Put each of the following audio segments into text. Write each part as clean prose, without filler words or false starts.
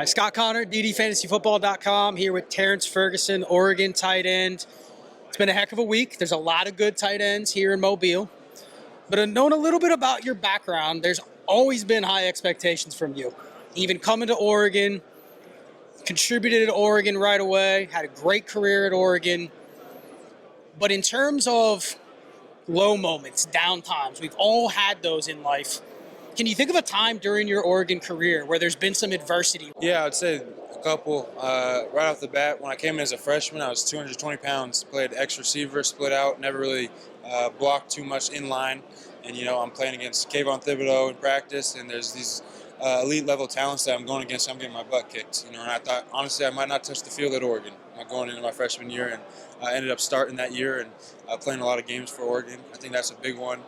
Scott Connor, ddfantasyfootball.com, here with Terrance Ferguson, Oregon tight end. It's been a heck of a week. There's a lot of good tight ends here in Mobile. But knowing a little bit about your background, there's always been high expectations from you. Even coming to Oregon, contributed at Oregon right away, had a great career at Oregon. But in terms of low moments, down times, we've all had those in life. Can you think of a time during your Oregon career where there's been some adversity? Yeah, I'd say a couple. Right off the bat, when I came in as a freshman, I was 220 pounds, played X receiver, split out, never really blocked too much in line. And, I'm playing against Kayvon Thibodeau in practice, and there's these elite level talents that I'm going against. I'm getting my butt kicked, and I thought, honestly, I might not touch the field at Oregon going into my freshman year, and I ended up starting that year and playing a lot of games for Oregon. I think that's a big one.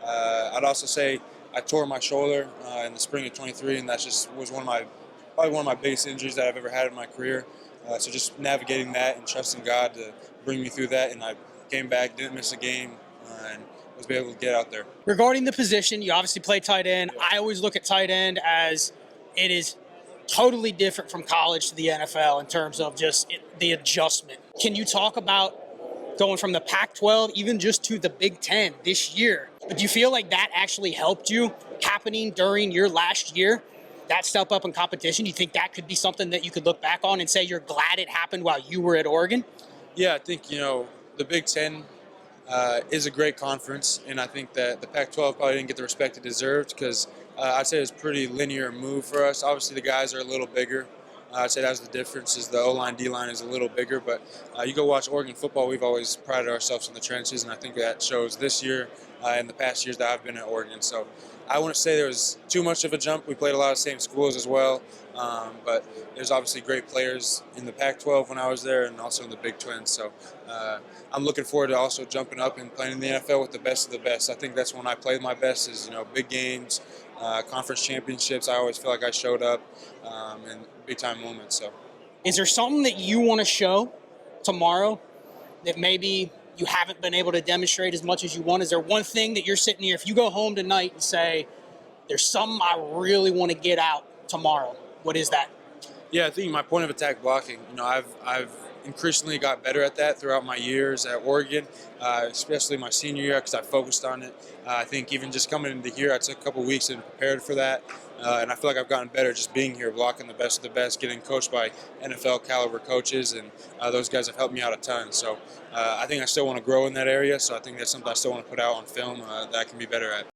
I'd also say I tore my shoulder in the spring of 23, and that just was probably one of my biggest injuries that I've ever had in my career. So just navigating that and trusting God to bring me through that, and I came back, didn't miss a game, and was able to get out there. Regarding the position, you obviously play tight end. Yeah. I always look at tight end as it is totally different from college to the NFL in terms of just the adjustment. Can you talk about going from the Pac-12 even just to the Big Ten this year? Do you feel like that actually helped you happening during your last year? That step up in competition, you think that could be something that you could look back on and say you're glad it happened while you were at Oregon? Yeah, I think, the Big Ten is a great conference, and I think that the Pac-12 probably didn't get the respect it deserved because I'd say it was a pretty linear move for us. Obviously, the guys are a little bigger. I'd say that's the difference is the O-line, D-line is a little bigger, but you go watch Oregon football, we've always prided ourselves in the trenches, and I think that shows this year and the past years that I've been at Oregon. So I wouldn't say there was too much of a jump. We played a lot of the same schools as well, but there's obviously great players in the Pac-12 when I was there and also in the Big 12. So I'm looking forward to also jumping up and playing in the NFL with the best of the best. I think that's when I played my best is, big games, conference championships. I always feel like I showed up in big-time moments. So, is there something that you want to show tomorrow that maybe you haven't been able to demonstrate as much as you want? Is there one thing that you're sitting here, if you go home tonight and say, there's something I really want to get out tomorrow, what is that? Yeah, I think my point of attack blocking, I've increasingly got better at that throughout my years at Oregon, especially my senior year because I focused on it. I think even just coming into here, I took a couple weeks and prepared for that. And I feel like I've gotten better just being here, blocking the best of the best, getting coached by NFL caliber coaches, and those guys have helped me out a ton. So I think I still want to grow in that area. So I think that's something I still want to put out on film that I can be better at.